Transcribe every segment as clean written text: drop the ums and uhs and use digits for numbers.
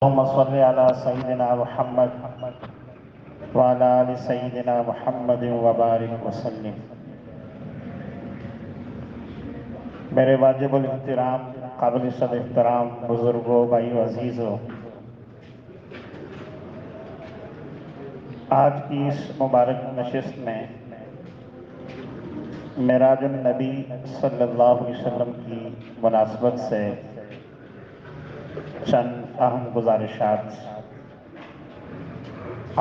اللهم صل على سيدنا محمد وعلى آل سيدنا محمد وبارک وسلم۔ میرے واجب الاحترام قابل صد احترام بزرگوں، بھائیو عزیزوں، آج کی اس مبارک نشست میں معراج النبی صلی اللہ علیہ وسلم کی مناسبت سے چند اہم گزارشات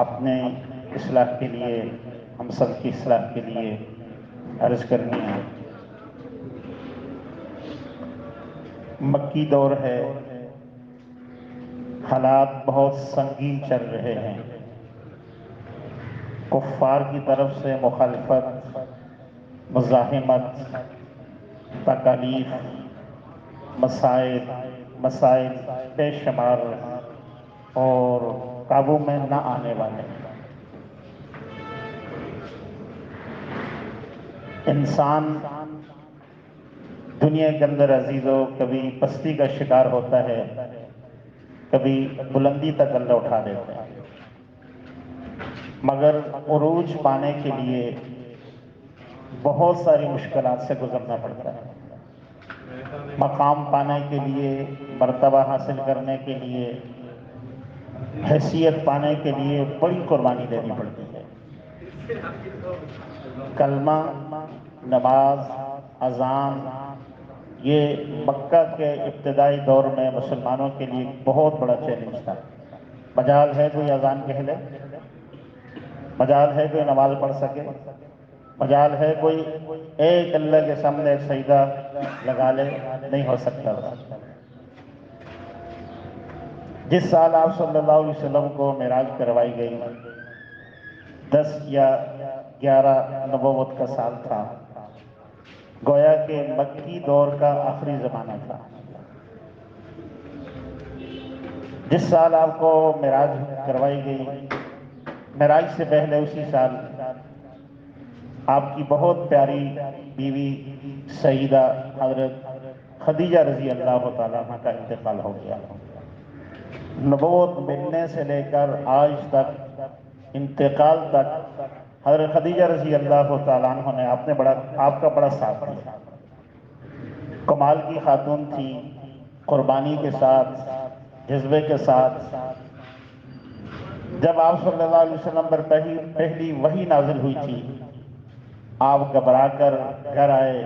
اپنے اصلاح کے لیے، ہم سب کی اصلاح کے لیے عرض کرنی ہے۔ مکی دور ہے، حالات بہت سنگین چل رہے ہیں، کفار کی طرف سے مخالفت، مزاحمت، تکالیف، مسائل بے شمار اور قابو میں نہ آنے والے۔ انسان دنیا کے اندر عزیزوں کبھی پستی کا شکار ہوتا ہے، کبھی بلندی تک اللہ اٹھا دیتا ہے، مگر عروج پانے کے لیے بہت ساری مشکلات سے گزرنا پڑتا ہے۔ مقام پانے کے لیے، مرتبہ حاصل کرنے کے لیے، حیثیت پانے کے لیے بڑی قربانی دینی پڑتی ہے۔ کلمہ، نماز، اذان، یہ مکہ کے ابتدائی دور میں مسلمانوں کے لیے بہت بڑا چیلنج تھا۔ مجال ہے کوئی اذان کہہ لے، مجال ہے کوئی نماز پڑھ سکے، مجال ہے کوئی ایک اللہ کے سامنے ایک سجدہ لگا لے، نہیں ہو سکتا تھا۔ جس سال آپ صلی اللہ علیہ وسلم کو معراج کروائی گئی، 10 یا 11 نبوت کا سال تھا، گویا کہ مکی دور کا آخری زمانہ تھا۔ جس سال آپ کو معراج کروائی گئی، معراج سے پہلے اسی سال آپ کی بہت پیاری بیوی سیدہ حضرت خدیجہ رضی اللہ تعالیٰ عنہ کا انتقال ہو گیا۔ نبوت ملنے سے لے کر آج تک، انتقال تک، حضرت خدیجہ رضی اللہ تعالیٰ عنہ نے آپ کا بڑا ساتھ دیا۔ کمال کی خاتون تھی، قربانی کے ساتھ، جذبے کے ساتھ۔ جب آپ صلی اللہ علیہ وسلم پر پہلی وحی نازل ہوئی تھی، آپ گھبرا کر گھر آئے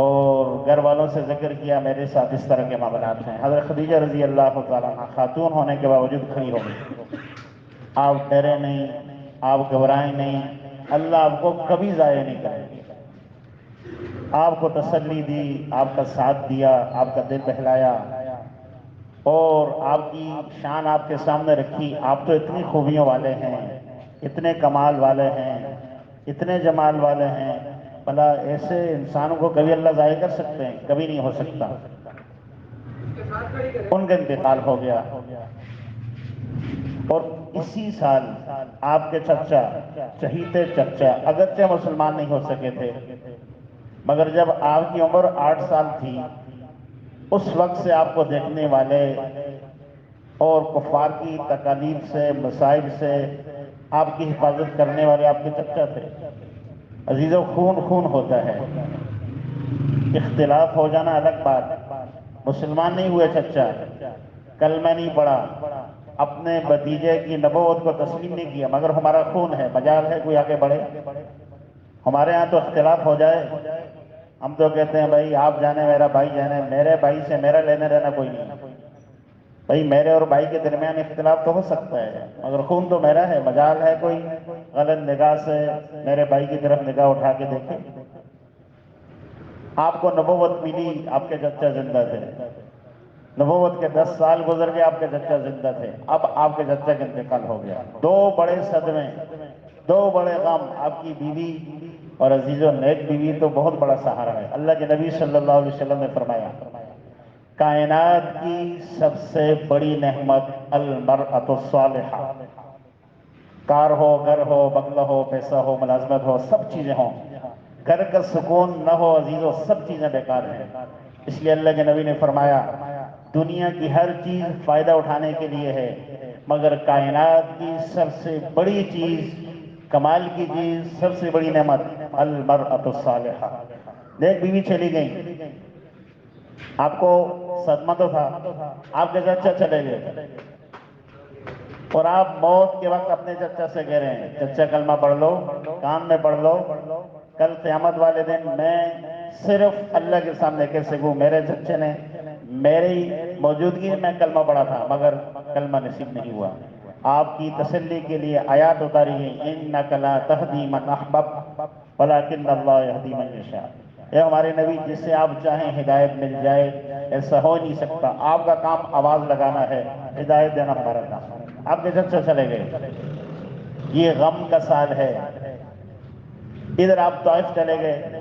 اور گھر والوں سے ذکر کیا میرے ساتھ اس طرح کے معاملات ہیں۔ حضرت خدیجہ رضی اللہ تعالیٰ عنہ خاتون ہونے کے باوجود کھڑی ہو گئی۔ آپ ڈرے نہیں، آپ گھبرائیں نہیں، اللہ آپ کو کبھی ضائع نہیں کرے گی۔ آپ کو تسلی دی، آپ کا ساتھ دیا، آپ کا دل بہلایا اور آپ کی شان آپ کے سامنے رکھی۔ آپ تو اتنی خوبیوں والے ہیں، اتنے کمال والے ہیں، اتنے جمال والے ہیں، بھلا ایسے انسانوں کو کبھی اللہ ضائع کر سکتے ہیں؟ کبھی نہیں ہو سکتا۔ ان کا انتقال ہو گیا اور اسی سال آپ کے چچا، چہیتے چچا، اگرچہ مسلمان نہیں ہو سکے تھے، مگر جب آپ کی عمر 8 سال تھی، اس وقت سے آپ کو دیکھنے والے اور کفار کی تکالیف سے، مسائل سے آپ کی حفاظت کرنے والے آپ کے چچا تھے۔ عزیزو، خون خون ہوتا ہے، اختلاف ہو جانا الگ بات۔ مسلمان نہیں ہوئے چچا، کلمہ نہیں پڑھا، اپنے بھتیجے کی نبوت کو تسلیم نہیں کیا، مگر ہمارا خون ہے، مجال ہے کوئی آگے بڑھے۔ ہمارے ہاں تو اختلاف ہو جائے، ہم تو کہتے ہیں بھائی آپ جانے میرا بھائی جانے، میرے بھائی سے میرا لینے دینا کوئی نہیں۔ بھائی میرے اور بھائی کے درمیان اختلاف تو ہو سکتا ہے، مگر خون تو میرا ہے۔ مجال ہے کوئی غلط نگاہ سے میرے بھائی کی طرف نگاہ اٹھا کے دیکھے۔ آپ کو نبوت ملی، آپ کے چچا زندہ تھے، نبوت کے 10 سال گزر گئے، آپ کے چچا زندہ تھے، اب آپ کے چچا کا انتقال ہو گیا۔ 2 بڑے صدمے، 2 بڑے غم۔ آپ کی بیوی، اور عزیزو نیک بیوی تو بہت بڑا سہارا ہے۔ اللہ کے نبی صلی اللہ علیہ وسلم نے فرمایا، کائنات کی سب سے بڑی نعمت المرأۃ الصالحہ۔ کار ہو، گھر ہو، بنگلہ ہو، پیسہ ہو، ملازمت ہو، سب چیزیں ہوں، گھر کا سکون نہ ہو عزیزو، سب چیزیں بیکار ہیں۔ اس لیے اللہ کے نبی نے فرمایا، دنیا کی ہر چیز فائدہ اٹھانے کے لیے ہے، مگر کائنات کی سب سے بڑی چیز، کمال کی چیز، سب سے بڑی نعمت المرأۃ الصالحہ۔ ایک بیوی چلی گئی، آپ کو صدمہ تو تھا، آپ کے چچا چلے گئے اور آپ موت کے وقت اپنے چچا سے کہہ رہے ہیں چچا کلمہ پڑھ لو، کان میں پڑھ لو، کل قیامت والے دن میں صرف اللہ کے سامنے کیسے گوں میرے چچے نے میری موجودگی میں کلمہ پڑھا تھا مگر کلمہ نصیب نہیں ہوا۔ آپ کی تسلی کے لیے آیات اتاری گئی، اِنَّكَ لَا تَهْدِي مَنْ أَحْبَبْتَ وَلَكِنَّ اللَّهَ يَهْدِي مَنْ يَشَاءُ۔ اے ہمارے نبی، جس سے آپ چاہیں ہدایت مل جائے، ایسا ہو نہیں سکتا۔ آپ کا کام آواز لگانا ہے، ہدایت دینا ہمارا کام۔ آپ کے چچا چلے گئے، یہ غم کا سال ہے۔ ادھر آپ طائف چلے گئے،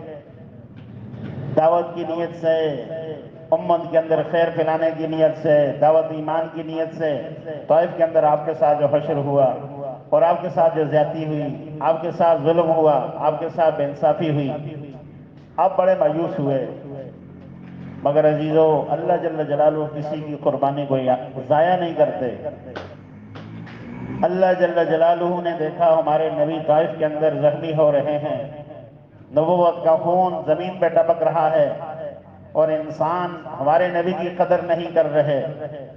دعوت کی نیت سے، امت کے اندر خیر پھیلانے کی نیت سے، دعوت ایمان کی نیت سے، طائف کے اندر آپ کے ساتھ جو حشر ہوا اور آپ کے ساتھ جو زیادتی ہوئی، آپ کے ساتھ ظلم ہوا، آپ کے ساتھ بے انصافی ہوئی، آپ بڑے مایوس ہوئے۔ مگر عزیزو، اللہ جل جلالہ کسی کی قربانی کو ضائع نہیں کرتے۔ اللہ جل جلالہ نے دیکھا ہمارے نبی طائف کے اندر زخمی ہو رہے ہیں، نبوت کا خون زمین پہ ٹپک رہا ہے اور انسان ہمارے نبی کی قدر نہیں کر رہے،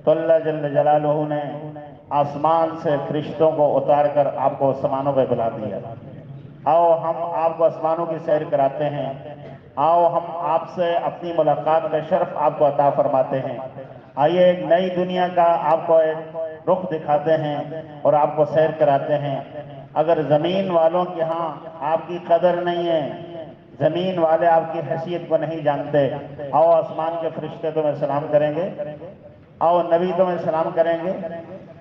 تو اللہ جل جلالہ نے آسمان سے فرشتوں کو اتار کر آپ کو آسمانوں پہ بلا دیا۔ آؤ ہم آپ کو آسمانوں کی سیر کراتے ہیں، آؤ ہم آپ سے اپنی ملاقات کا شرف آپ کو عطا فرماتے ہیں۔ آئیے ایک نئی دنیا کا آپ کو ایک رخ دکھاتے ہیں اور آپ کو سیر کراتے ہیں۔ اگر زمین والوں کے ہاں آپ کی قدر نہیں ہے، زمین والے آپ کی حیثیت کو نہیں جانتے، آؤ آسمان کے فرشتے تمہیں سلام کریں گے، آؤ نبی تمہیں سلام کریں گے،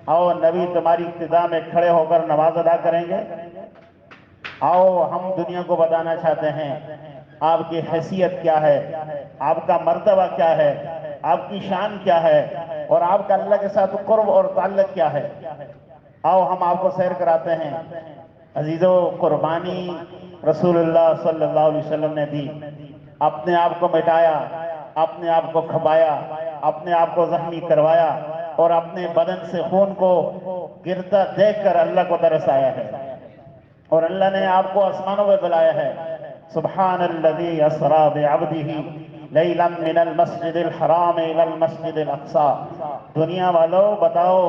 آؤ نبی تمہاری ابتدا میں کھڑے ہو کر نماز ادا کریں گے۔ آؤ ہم دنیا کو بتانا چاہتے ہیں آپ کی حیثیت کیا ہے، آپ کا مرتبہ کیا ہے، آپ کی شان کیا ہے اور آپ کا اللہ کے ساتھ قرب اور تعلق کیا ہے۔ آؤ ہم آپ کو سیر کراتے ہیں۔ عزیزو، قربانی رسول اللہ صلی اللہ علیہ وسلم نے دی، اپنے آپ کو مٹایا، اپنے آپ کو کھپایا، اپنے آپ کو زخمی کروایا اور اپنے بدن سے خون کو گرتا دیکھ کر اللہ کو ترس آیا ہے اور اللہ نے آپ کو آسمانوں پہ بلایا ہے۔ سبحان الذی اسری بعبدہ لیلا من المسجد الحرام الى المسجد الاقصی۔ دنیا والو بتاؤ،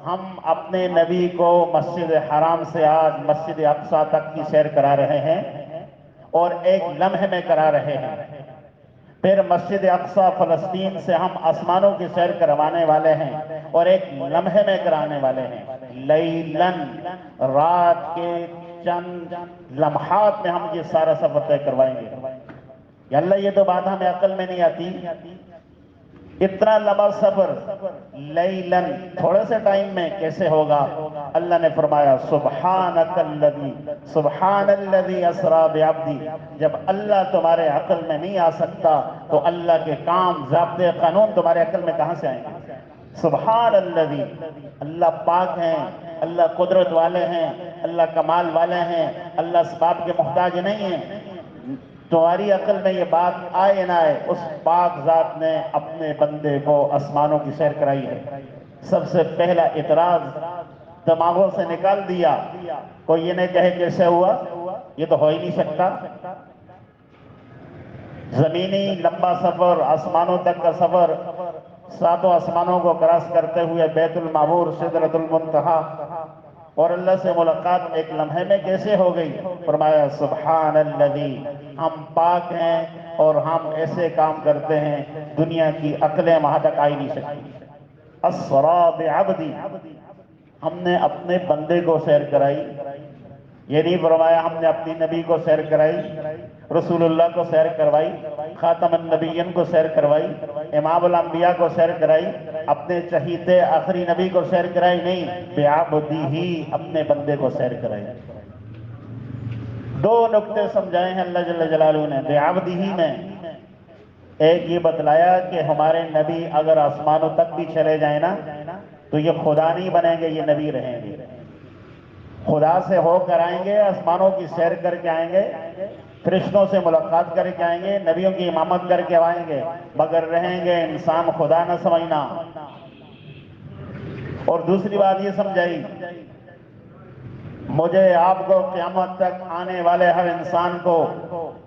ہم اپنے نبی کو مسجد حرام سے آج مسجد اقصی تک کی سیر کرا رہے ہیں اور ایک لمحے میں کرا رہے ہیں، پھر مسجد اقصی فلسطین سے ہم آسمانوں کی سیر کروانے والے ہیں اور ایک لمحے میں کرانے والے ہیں۔ لیلن، رات کے چند لمحات میں ہم یہ سارا سفر طے کروائیں گے۔ یا اللہ، یہ تو بات ہمیں عقل میں نہیں آتی، اتنا لمبا سفر لیلن تھوڑے سے ٹائم میں کیسے ہوگا؟ اللہ نے فرمایا سبحانک الذی، سبحان الذی اسری بعبدی۔ جب اللہ تمہارے عقل میں نہیں آ سکتا تو اللہ کے کام، ضابطے، قانون تمہارے عقل میں کہاں سے آئیں گے؟ سبحان الذی، اللہ پاک ہیں، اللہ قدرت والے ہیں، اللہ کمال والے ہیں، اللہ اسباب کے محتاج نہیں ہیں۔ تمہاری عقل میں یہ بات آئے نہ آئے، اس پاک ذات نے اپنے بندے کو آسمانوں کی سیر کرائی ہے۔ سب سے پہلا اعتراض دماغوں سے نکال دیا، کوئی یہ نہیں کہے کیسے ہوا، یہ تو ہو ہی نہیں سکتا۔ زمینی لمبا سفر، آسمانوں تک کا سفر، ساتوں آسمانوں کو کراس کرتے ہوئے بیت المعمور، سدرۃ المنتہا اور اللہ سے ملاقات ایک لمحے میں کیسے ہو گئی؟ فرمایا سبحان الذی، ہم پاک ہیں اور ہم ایسے کام کرتے ہیں دنیا کی عقلیں وہاں تک آئی نہیں سکتی۔ اسری بعبدی، ہم نے اپنے بندے کو سیر کرائی، یہ نہیں فرمایا ہم نے اپنی نبی کو سیر کرائی، رسول اللہ کو سیر کروائی، خاتم النبیین کو سیر کروائی، امام الانبیاء کو سیر کرائی، اپنے چہیتے آخری نبی کو سیر کرائی، نہیں، بعبدہ، اپنے بندے کو سیر کرائی۔ دو نکتے سمجھائے ہیں اللہ جل جلالہ نے بعبدہ میں۔ ایک یہ بتلایا کہ ہمارے نبی اگر آسمانوں تک بھی چلے جائیں نا تو یہ خدا نہیں بنیں گے، یہ نبی رہیں گے، خدا سے ہو کر آئیں گے، آسمانوں کی سیر کر کے آئیں گے فرشتوں سے ملاقات کر کے آئیں گے، نبیوں کی امامت کر کے آئیں گے، مگر رہیں گے انسان خدا نہ سمجھنا۔ اور دوسری بات یہ سمجھائی، مجھے آپ کو قیامت تک آنے والے ہر انسان کو،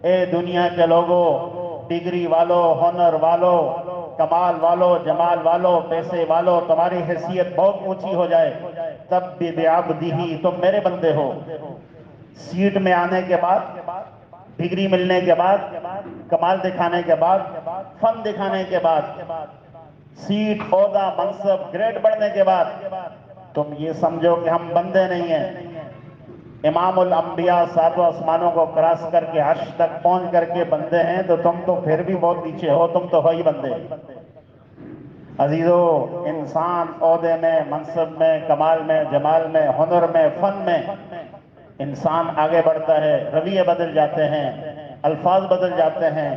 اے دنیا کے لوگوں، ڈگری والو، ہنر والو، کمال والو، جمال والو، پیسے والو، تمہاری حیثیت بہت اونچی ہو جائے تب بھی بعبدہ، تم میرے بندے ہو۔ سیٹ میں آنے کے بعد، ڈگری ملنے کے بعد، کمال دکھانے کے بعد، فن دکھانے کے بعد، سیٹ، عہدہ، منصب، گریڈ بڑھنے کے بعد تم یہ سمجھو کہ ہم بندے نہیں ہیں۔ امام الانبیاء ساتوں آسمانوں کو کراس کر کے عرش تک پہنچ کر کے بندے ہیں، تو تم تو پھر بھی بہت پیچھے ہو، تم تو ہو ہی بندے۔ عزیزو، انسان عہدے میں، منصب میں، کمال میں، جمال میں، ہنر میں، فن میں انسان آگے بڑھتا ہے، رویے بدل جاتے ہیں، الفاظ بدل جاتے ہیں،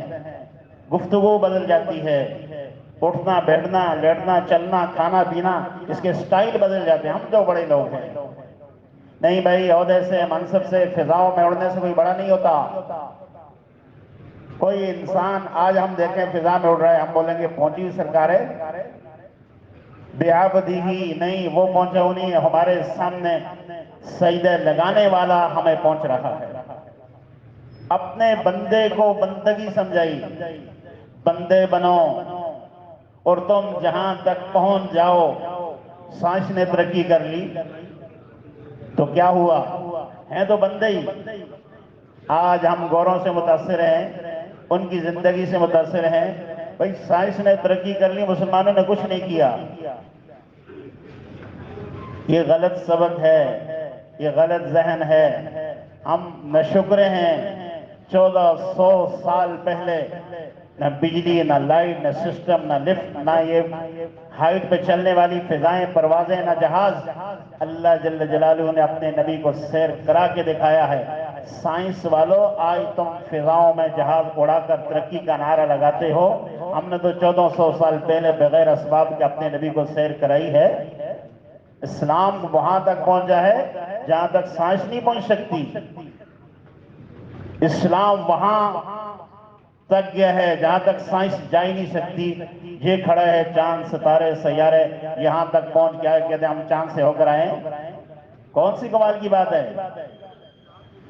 گفتگو بدل جاتی ہے، اٹھنا بیٹھنا لیٹنا چلنا کھانا پینا، اس کے سٹائل بدل جاتے ہیں۔ ہم تو بڑے لوگ ہیں، نہیں بھائی، عہدے سے، منصب سے، فضاؤں میں اڑنے سے کوئی بڑا نہیں ہوتا۔ کوئی انسان آج ہم دیکھیں فضا میں اڑ رہا ہے، ہم بولیں گے پہنچی سرکار ہے، بعبدہ نہیں، وہ پہنچا ہو نہیں ہے، ہمارے سامنے سجدہ لگانے والا ہمیں پہنچ رہا ہے۔ اپنے بندے کو بندگی سمجھائی، بندے بنو، اور تم جہاں تک پہنچ جاؤ۔ سائنس نے ترقی کر لی تو کیا ہوا؟ ہیں تو بندے ہی۔ آج ہم گوروں سے متاثر ہیں، ان کی زندگی سے متاثر ہیں۔ بھئی سائنس نے ترقی کر لی، مسلمانوں نے کچھ نہیں کیا۔ یہ غلط سبق ہے، یہ غلط ذہن ہے۔ ہم ناشکر ہیں، 1400 سال پہلے نہ بجلی، نہ لائٹ، نہ سسٹم، نہ لفٹ، نہ یہ ہائٹ پہ چلنے والی فضائیں، پروازیں، نہ جہاز۔ اللہ جل جلالہ نے اپنے نبی کو سیر کرا کے دکھایا ہے۔ سائنس والو، آج تم فضاؤں میں جہاز اڑا کر ترقی کا نعرہ لگاتے ہو، ہم نے تو 1400 سال پہلے بغیر اسباب کے اپنے نبی کو سیر کرائی ہے۔ اسلام وہاں تک پہنچا ہے جہاں تک سائنس نہیں پہنچ سکتی۔ اسلام وہاں تک گیا ہے جہاں تک سائنس جا ہی نہیں سکتی۔ یہ کھڑا ہے چاند، ستارے، سیارے، یہاں تک پہنچ گیا ہے، کہتے ہیں ہم چاند سے ہو کر آئے ہیں۔ کون سی کمال کی بات ہے؟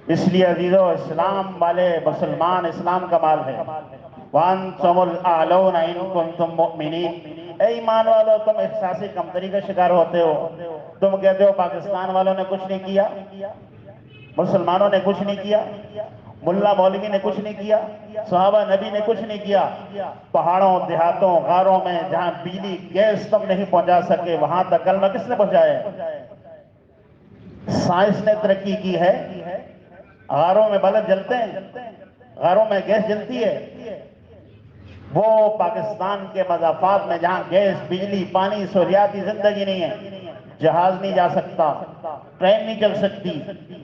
اس لیے عزیزو، اسلام والے مسلمان، اسلام کا مال ہے۔ وَأَنْتُمُ الْأَعْلَوْنَ إِن كُنتُم مُؤْمِنِينَ۔ اے ایمان والو، تم احساسی کمتری کا شکار ہوتے ہو۔ تم کہتے ہو پاکستان والوں نے کچھ نہیں کیا، مسلمانوں نے کچھ نہیں کیا، ملا مولوی نے کچھ نہیں کیا، صحابہ نبی نے کچھ نہیں کیا۔ پہاڑوں، دیہاتوں، غاروں میں جہاں بجلی گیس تم نہیں پہنچا سکے، وہاں تک کلمہ کس نے پہنچایا ہے؟ سائنس نے ترقی کی ہے۔ غاروں میں بلب جلتے ہیں، غاروں میں گیس جلتی ہے۔ وہ پاکستان کے مضافات میں جہاں گیس، بجلی، پانی، سہولیاتی زندگی نہیں ہے، جہاز نہیں جا سکتا، ٹرین نہیں چل سکتی،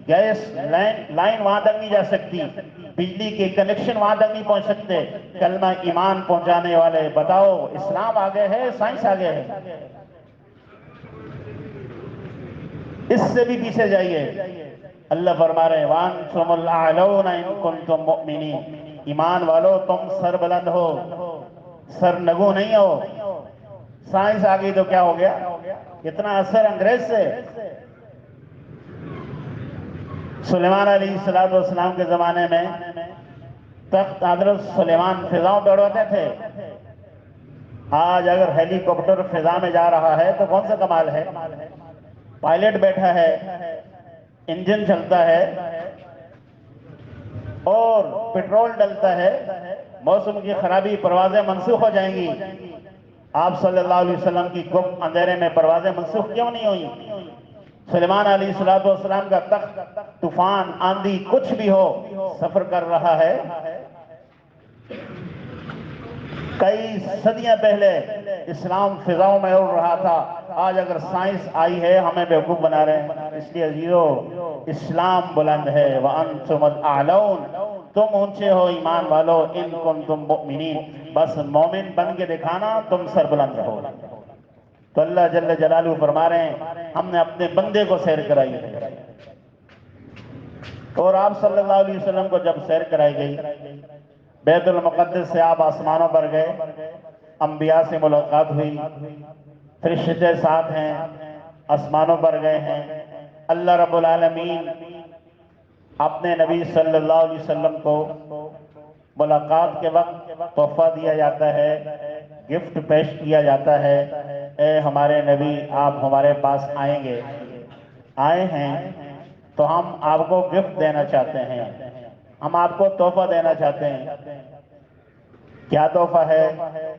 گیس لائن وہاں تک نہیں جا سکتی، بجلی کے کنیکشن وہاں تک نہیں پہنچ سکتے۔ کلمہ ایمان پہنچانے والے بتاؤ، اسلام آگے ہے، سائنس آگے ہے؟ اس سے بھی پیچھے جائیے۔ اللہ فرما رہے ہیں وَأَنْتُمُ الْأَعْلَوْنَ إِن كُنتُم مُؤْمِنِينَ۔ ایمان والو، تم سر بلند ہو، سر نگو نہیں ہو۔ سائنس آ گئی تو کیا ہو گیا؟ اتنا اثر انگریز سے۔ سلیمان علیہ السلام کے زمانے میں تخت حضرت سلیمان فضاؤں پہ اڑاتے تھے۔ آج اگر ہیلی کاپٹر فضا میں جا رہا ہے تو کون سا کمال ہے؟ پائلٹ بیٹھا ہے، انجن چلتا ہے اور پیٹرول ڈلتا ہے، موسم کی خرابی، پروازیں منسوخ ہو جائیں گی۔ آپ صلی اللہ علیہ وسلم کی گفت اندھیرے میں پروازیں منسوخ کیوں نہیں ہوئی؟ سلیمان علیہ السلام کا تخت طوفان، آندھی، کچھ بھی ہو، سفر کر رہا ہے۔ کئی صدیاں پہلے اسلام فضاؤں میں اڑ رہا تھا، آج اگر سائنس آئی ہے ہمیں بیوقوف بنا رہے ہیں۔ اس لیے عزیزو، اسلام بلند ہے۔ وَأَنْتُمُ الْأَعْلَوْنَ، تم اونچے ہو ایمان والو، إِن كُنتُم مُؤْمِنِينَ، بس مومن بن کے دکھانا، تم سر بلند رہو۔ تو اللہ جل جلالہ فرما رہے ہیں ہم نے اپنے بندے کو سیر کرائی ہے۔ اور آپ صلی اللہ علیہ وسلم کو جب سیر کرائی گئی، بیت المقدس سے آپ آسمانوں پر گئے، انبیاء سے ملاقات ہوئی، فرشتے ساتھ ہیں، آسمانوں پر گئے ہیں، اللہ رب العالمین اپنے نبی صلی اللہ علیہ وسلم کو ملاقات کے وقت تحفہ دیا جاتا ہے، گفٹ پیش کیا جاتا ہے، اے ہمارے نبی آپ ہمارے پاس آئیں گے، آئے ہیں تو ہم آپ کو گفٹ دینا چاہتے ہیں، ہم آپ کو تحفہ دینا چاہتے ہیں۔ کیا تحفہ ہے؟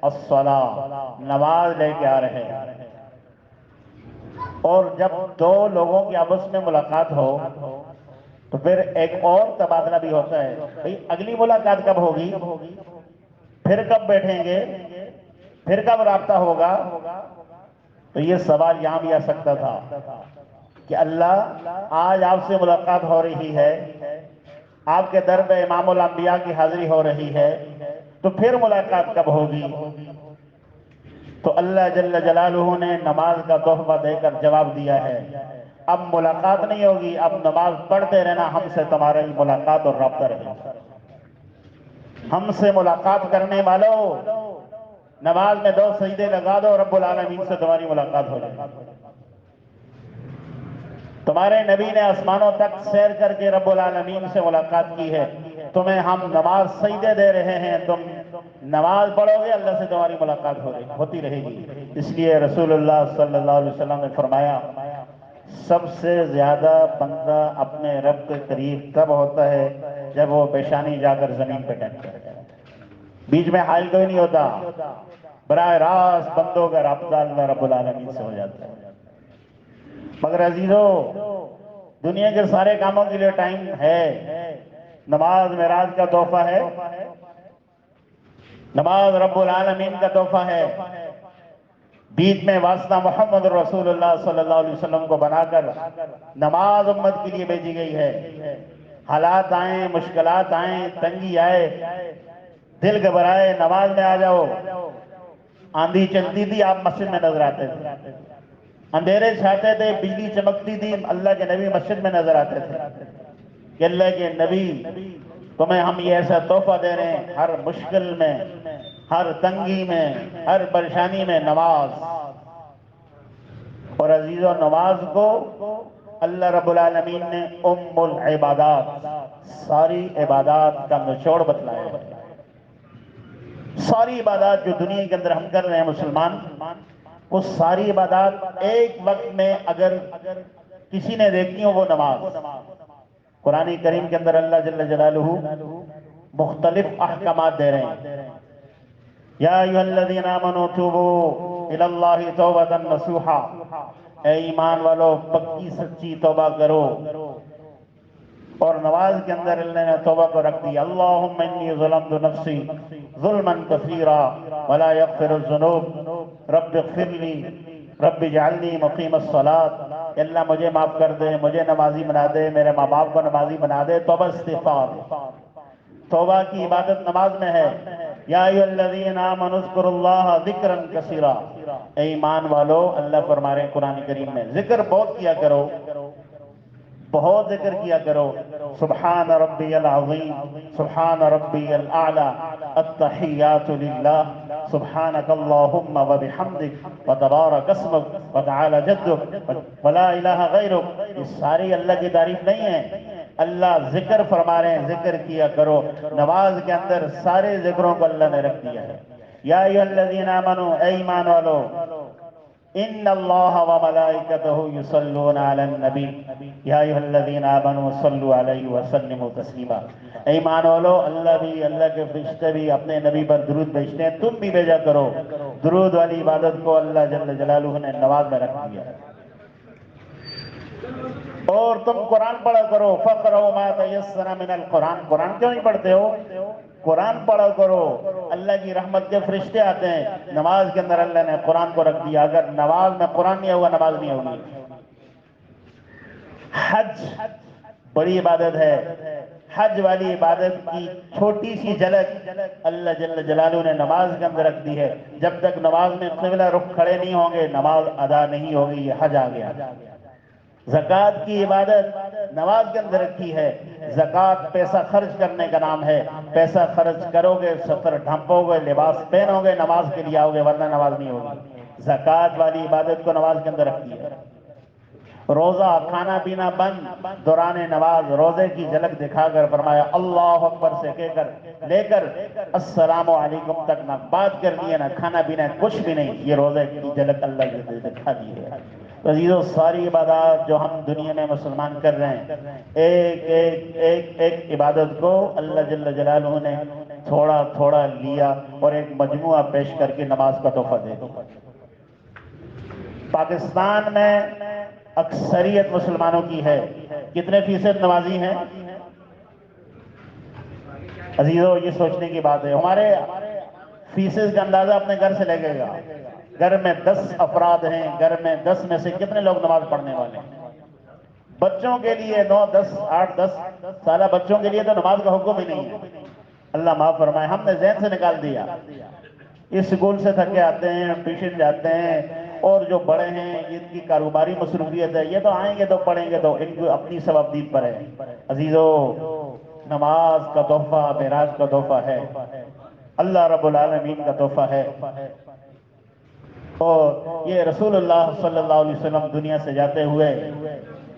الصلاۃ، نماز لے کے آ رہے ہیں۔ اور جب دو لوگوں کی آپس میں ملاقات ہو تو پھر ایک اور تبادلہ بھی ہوتا ہے، بھئی اگلی ملاقات کب ہوگی، پھر کب بیٹھیں گے، پھر کب رابطہ ہوگا؟ تو یہ سوال یہاں بھی آ سکتا تھا کہ اللہ آج آپ سے ملاقات ہو رہی ہے، آپ کے در پہ امام الانبیاء کی حاضری ہو رہی ہے، تو پھر ملاقات کب ہوگی؟ تو اللہ جل جلالہ نے نماز کا تحفہ دے کر جواب دیا ہے، اب ملاقات نہیں ہوگی، اب نماز پڑھتے رہنا، ہم سے تمہاری ملاقات اور رابطہ رہے گا۔ ہم سے ملاقات کرنے والوں، نماز میں 2 سجدے لگا دو، رب العالمین سے تمہاری ملاقات ہو جائے گی۔ تمہارے نبی نے آسمانوں تک سیر کر کے رب العالمین سے ملاقات کی ہے، تمہیں ہم نماز سجدے دے رہے ہیں، تم نماز پڑھو گے، اللہ سے تمہاری ملاقات ہوتی رہے گی۔ اس لیے رسول اللہ صلی اللہ علیہ وسلم نے فرمایا، سب سے زیادہ بندہ اپنے رب کے قریب تب ہوتا ہے جب وہ پیشانی جا کر زمین پہ ٹکتا ہے، بیچ میں حائل کوئی نہیں ہوتا، براہ راست بندوں کا رابطہ اللہ رب العالمین سے ہو جاتا ہے۔ مگر عزیزو، دنیا کے سارے کاموں کے لیے ٹائم ہے، نماز معراج کا تحفہ ہے، نماز رب العالمین کا تحفہ ہے، بیچ میں واسطہ محمد رسول اللہ صلی اللہ علیہ وسلم کو بنا کر نماز امت کے لیے بھیجی گئی ہے۔ حالات آئیں، مشکلات آئیں، تنگی آئے، دل گھبرائے، نماز میں آ جاؤ۔ آندھی چلتی تھی، آپ مسجد میں نظر آتے تھے، اندھیرے چھاتے تھے، بجلی چمکتی تھی، اللہ کے نبی مسجد میں نظر آتے تھے کہ اللہ کے نبی تمہیں ہم یہ ایسا تحفہ دے رہے ہیں، ہر مشکل میں، ہر تنگی میں، ہر پریشانی میں نماز۔ اور عزیزو، نماز کو اللہ رب العالمین نے ام العبادات، ساری عبادات کا نچوڑ بتلایا ہے۔ ساری عبادات جو دنیا کے اندر ہم کر رہے ہیں مسلمان، وہ ساری عبادات ایک وقت میں اگر کسی نے دیکھی ہو، وہ نماز۔ قرآن کریم کے اندر اللہ جل جلالہ مختلف احکامات دے رہے ہیں، یا ایھا الذین آمنوا توبوا الی اللہ توبۃ نصوحا، اے ایمان والو پکی سچی توبہ کرو۔ اور نماز کے اندر اللہ نے توبہ کو رکھ دیا، اللہم انی ظلمت نفسی ظلما کثیرا ولا یغفر الذنوب رب اغفر لی رب اجعلنی مقیم الصلاۃ، اللہ مجھے معاف کر دے، مجھے نمازی بنا دے، میرے ماں باپ کو نمازی بنا دے۔ توبہ استغفار، توبہ کی عبادت نماز میں ہے۔ یا ایھا الذین آمنوا اذکروا اللہ ذکرا کثیرا، اے ایمان والو، اللہ فرما رہے ہیں قرآن کریم میں، ذکر بہت کیا کرو، بہت ذکر کیا کرو۔ سبحان ربی العظیم، سبحان ربی الاعلی، التحیات للہ، سبحانک اللہم وبحمدک وتبارک اسمک وتعالی جدک ولا الہ غیرک۔ یہ ساری اللہ کی تعریف نہیں ہے، اللہ ذکر فرما رہے ہیں، ذکر کیا کرو۔ نماز کے اندر سارے ذکروں کو اللہ نے رکھ دیا ہے۔ یا ایھا الذین آمنوا، اے ایمان والو، ان اللہ وملائکتہ یصلون علی النبی، یا ایھا الذین آمنوا صلوا علیہ وسلموا تسلیما، اے ایمان والو، اللہ بھی، اللہ کے فرشتے بھی اپنے نبی پر درود بھیجتے ہیں، تم بھی بھیجا کرو۔ درود والی عبادت کو اللہ جل جلالہ نے نماز میں رکھ دیا ہے۔ اور تم قرآن پڑھا کرو، فقرؤ ما تیسر من القرآن، قرآن کیوں نہیں پڑھتے ہو؟ قرآن پڑھا کرو، اللہ کی رحمت کے فرشتے آتے ہیں۔ نماز کے اندر اللہ نے قرآن کو رکھ دیا، اگر نماز میں قرآن نہیں ہوگا نماز نہیں ہوگی۔ حج بڑی عبادت ہے، حج والی عبادت کی چھوٹی سی جھلک اللہ جل جلالہ نے نماز کے اندر رکھ دی ہے۔ جب تک نماز میں قبلہ رخ کھڑے نہیں ہوں گے نماز ادا نہیں ہوگی، یہ حج آ گیا۔ زکوٰۃ کی عبادت نماز کے اندر رکھی ہے۔ زکوٰۃ پیسہ خرچ کرنے کا نام ہے۔ پیسہ خرچ کرو گے، ستر ڈھانپو گے، لباس پہنو گے، نماز کے لیے آؤ گے، ورنہ نماز نہیں ہوگی۔ زکوٰۃ والی عبادت کو نماز کے اندر رکھی ہے۔ روزہ، کھانا پینا بند، دوران نماز روزے کی جھلک دکھا کر فرمایا اللہ اکبر سے کہہ کر لے کر السلام علیکم تک نہ بات کرنی ہے، نہ کھانا پینا ہے، کچھ بھی نہیں۔ یہ روزے کی جھلک اللہ نے دکھا دی ہے۔ عزیزو، ساری عبادات جو ہم دنیا میں مسلمان کر رہے ہیں، ایک ایک ایک ایک عبادت کو اللہ جل جلالہ نے تھوڑا تھوڑا لیا اور ایک مجموعہ پیش کر کے نماز کا تحفہ دے دیا۔ پاکستان میں اکثریت مسلمانوں کی ہے، کتنے فیصد نمازی ہیں؟ عزیزو، یہ سوچنے کی بات ہے۔ ہمارے فیصد کا اندازہ اپنے گھر سے لگے گا۔ گھر میں 10 افراد ہیں، گھر میں 10 میں سے کتنے لوگ نماز پڑھنے والے ہیں؟ بچوں کے لیے 9 10 8 10 سالہ بچوں کے لیے تو نماز کا حکم ہی نہیں ہے۔ اللہ معاف فرمائے، ہم نے ذہن سے نکال دیا۔ اس سکول سے تھکے آتے ہیں، ٹیوشن جاتے ہیں، اور جو بڑے ہیں ان کی کاروباری مصروفیت ہے، یہ تو آئیں گے تو پڑھیں گے تو ان کو اپنی ثوابدید پر ہے۔ عزیزو، نماز کا تحفہ معراج کا تحفہ ہے، اللہ رب العالمین کا تحفہ ہے، اور یہ رسول اللہ صلی اللہ علیہ وسلم دنیا سے جاتے ہوئے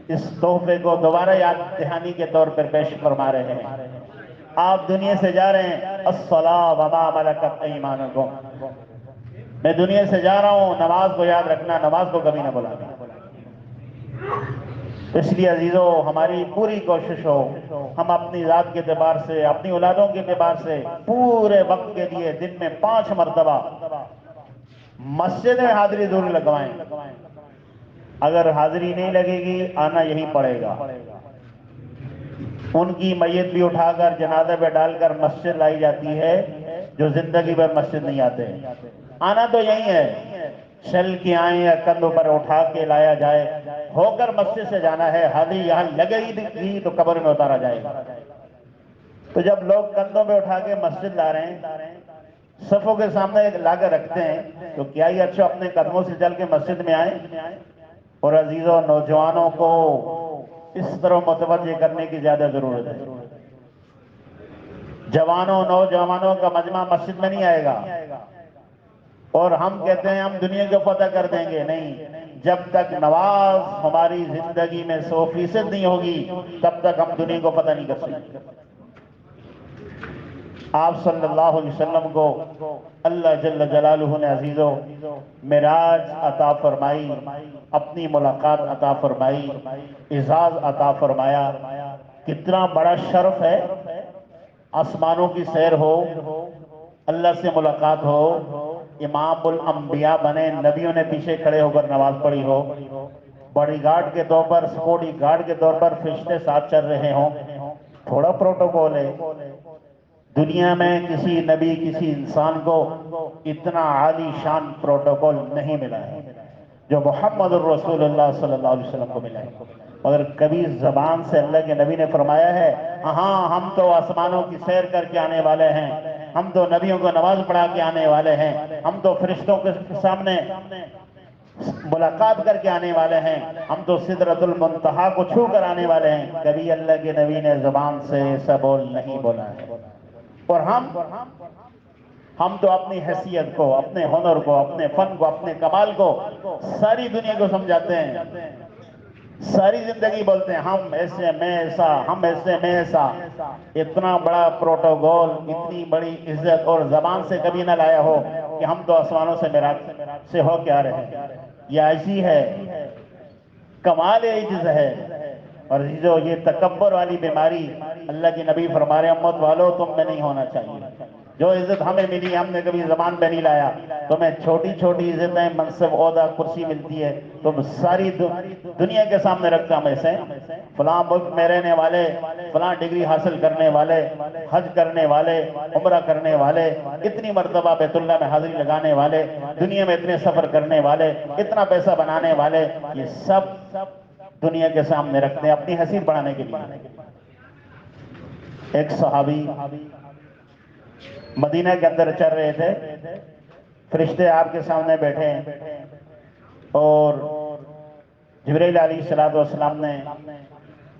اس تحفے کو دوبارہ یاد دہانی کے طور پر پیش فرما رہے ہیں۔ آپ دنیا سے جا رہے ہیں، الصلاۃ وما ملکت ایمانکم، میں دنیا سے جا رہا ہوں، نماز کو یاد رکھنا، نماز کو کبھی نہ بھلانا۔ اس لیے عزیزو، ہماری پوری کوشش ہو، ہم اپنی ذات کے اعتبار سے، اپنی اولادوں کے اعتبار سے پورے وقت کے لیے دن میں 5 مرتبہ مسجد میں حاضری ضرور لگوائیں۔ اگر حاضری نہیں لگے گی، آنا یہیں پڑے گا۔ ان کی میت بھی اٹھا کر جنازہ پہ ڈال کر مسجد لائی جاتی ہے، جو زندگی بھر مسجد نہیں آتے۔ آنا تو یہی ہے، چل کے آئیں یا کندھوں پر اٹھا کے لایا جائے، ہو کر مسجد سے جانا ہے۔ حاضری یہاں لگے گی تو قبر میں اتارا جائے گا۔ تو جب لوگ کندھوں پہ اٹھا کے مسجد لا رہے ہیں، صفوں کے سامنے لا کر رکھتے ہیں، تو کیا ہی اچھا اپنے قدموں سے چل کے مسجد میں آئیں۔ اور عزیزوں، نوجوانوں کو اس طرح متوجہ کرنے کی زیادہ ضرورت ہے۔ جوانوں، نوجوانوں کا مجمع مسجد میں نہیں آئے گا، اور ہم کہتے ہیں ہم دنیا کو فتح کر دیں گے۔ نہیں، جب تک نماز ہماری زندگی میں 100% نہیں ہوگی، تب تک ہم دنیا کو فتح نہیں کر سکتے۔ آپ صلی اللہ علیہ وسلم کو اللہ جل جلالہ نے عزیزو معراج عطا فرمائی، اپنی ملاقات عطا فرمائی، اعزاز عطا فرمایا۔ کتنا بڑا شرف ہے، آسمانوں کی سیر ہو، اللہ سے ملاقات ہو، امام الانبیاء بنے، نبیوں نے پیچھے کھڑے ہو کر نماز پڑھی ہو، باڈی گارڈ کے طور پر، سیکورٹی گارڈ کے طور پر فرشتے ساتھ چل رہے ہوں، تھوڑا پروٹوکول ہے۔ دنیا میں کسی نبی، کسی انسان کو اتنا عالی شان پروٹوکول نہیں ملا ہے جو محمد الرسول اللہ صلی اللہ علیہ وسلم کو ملا ہے۔ مگر کبھی زبان سے اللہ کے نبی نے فرمایا ہے، ہاں ہم تو آسمانوں کی سیر کر کے آنے والے ہیں، ہم تو نبیوں کو نماز پڑھا کے آنے والے ہیں، ہم تو فرشتوں کے سامنے ملاقات کر کے آنے والے ہیں، ہم تو سدرۃ المنتہا کو چھو کر آنے والے ہیں؟ کبھی اللہ کے نبی نے زبان سے ایسا بول نہیں بولا ہے۔ اور ہم تو اپنی حیثیت کو، اپنے ہنر کو، اپنے فن کو، اپنے کمال کو ساری دنیا کو سمجھاتے ہیں، ساری زندگی بولتے ہیں ہم ایسے میں ایسا، ہم ایسے میں ایسا۔ اتنا بڑا پروٹوکول، اتنی بڑی عزت، اور زبان سے کبھی نہ لایا ہو کہ ہم تو آسمانوں سے معراج سے ہو کے آ رہے ہیں۔ یہ عجزی ہے، کمال عجز ہے۔ اور عزیزو، یہ تکبر والی بیماری اللہ کی نبی فرما رہے ہیں، امت والو تم میں نہیں ہونا چاہیے۔ جو عزت ہمیں ملی، ہم نے کبھی زبان پہ نہیں لایا۔ تمہیں چھوٹی چھوٹی عزتیں، منصب، عہدہ، کرسی ملتی ہے، تم ساری دنیا کے سامنے رکھتا ہم ایسے فلاں ملک میں رہنے والے، فلاں ڈگری حاصل کرنے والے، حج کرنے والے، عمرہ کرنے والے، اتنی مرتبہ بیت اللہ میں حاضری لگانے والے، دنیا میں اتنے سفر کرنے والے، اتنا پیسہ بنانے والے، یہ سب دنیا کے سامنے رکھتے ہیں اپنی حیثیت بڑھانے کے لیے۔ ایک صحابی مدینہ کے اندر چل رہے تھے، فرشتے آپ کے سامنے بیٹھے ہیں، اور جبرائیل علیہ الصلوۃ والسلام نے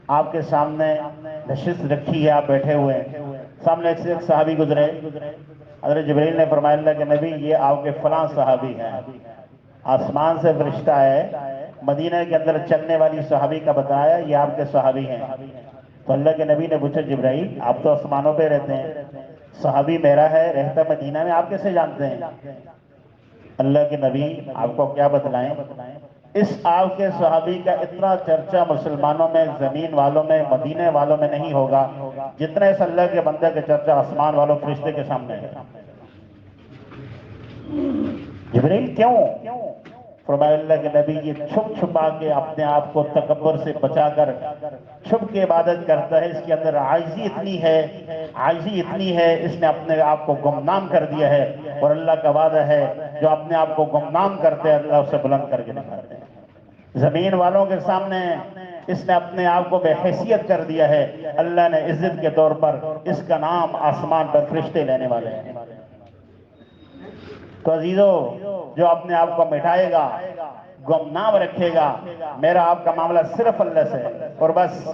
آپ کے سامنے نشست رکھی ہے، آپ بیٹھے ہوئے ہیں، سامنے ایک صحابی گزرے، حضرت جبرائیل نے فرمایا اللہ کے نبی یہ آپ کے فلاں صحابی ہیں، آسمان سے فرشتہ ہے، مدینہ کے اندر چلنے والی صحابی کا بتایا یہ آپ کے صحابی ہیں۔ تو اللہ کے نبی نے پوچھا جبرائیل آپ تو آسمانوں پہ رہتے ہیں، صحابی میرا ہے رہتا مدینہ میں، آپ کیسے جانتے ہیں؟ اللہ کے نبی آپ کو کیا بتلائیں، اس آپ کے صحابی کا اتنا چرچا مسلمانوں میں، زمین والوں میں، مدینہ والوں میں نہیں ہوگا جتنا اس اللہ کے بندے کے چرچا آسمان والوں فرشتے کے سامنے ہے۔ جبرائیل کیوں؟ فرمایا اللہ کے نبی یہ چھپ چھپا کے اپنے آپ کو تکبر سے بچا کر چھپ کے عبادت کرتا ہے، اس کے اندر عاجزی اتنی ہے، اس نے اپنے آپ کو گمنام کر دیا ہے، اور اللہ کا وعدہ ہے جو اپنے آپ کو گمنام کرتے ہیں اللہ اسے بلند کر کے دکھاتے ہیں۔ زمین والوں کے سامنے اس نے اپنے آپ کو بے حیثیت کر دیا ہے، اللہ نے عزت کے طور پر اس کا نام آسمان پر فرشتے لینے والے ہیں۔ تو عزیزو جو اپنے آپ کو مٹھائے گا، گمنام رکھے گا، میرا آپ کا معاملہ صرف اللہ سے ہے، اور بس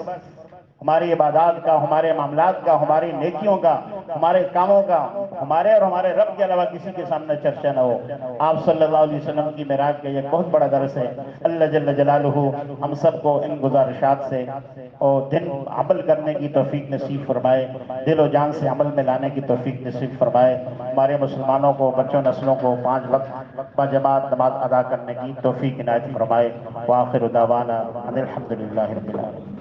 ہماری عبادات کا، ہمارے معاملات کا، ہماری نیکیوں کا، ہمارے کاموں کا، ہمارے اور ہمارے رب کے علاوہ کسی کے سامنے چرچا نہ ہو۔ آپ صلی اللہ علیہ وسلم کی معراج کا یہ بہت بڑا درس ہے۔ اللہ جل جلالہ ہم سب کو ان گزارشات سے اور دن عمل کرنے کی توفیق نصیب فرمائے، دل و جان سے عمل میں لانے کی توفیق نصیب فرمائے، ہمارے مسلمانوں کو، بچوں نسلوں کو 5 وقت باجماعت نماز ادا کرنے کی توفیق عنایت فرمائے۔ وآخر دعوانا ان الحمدللہ رب العالمین۔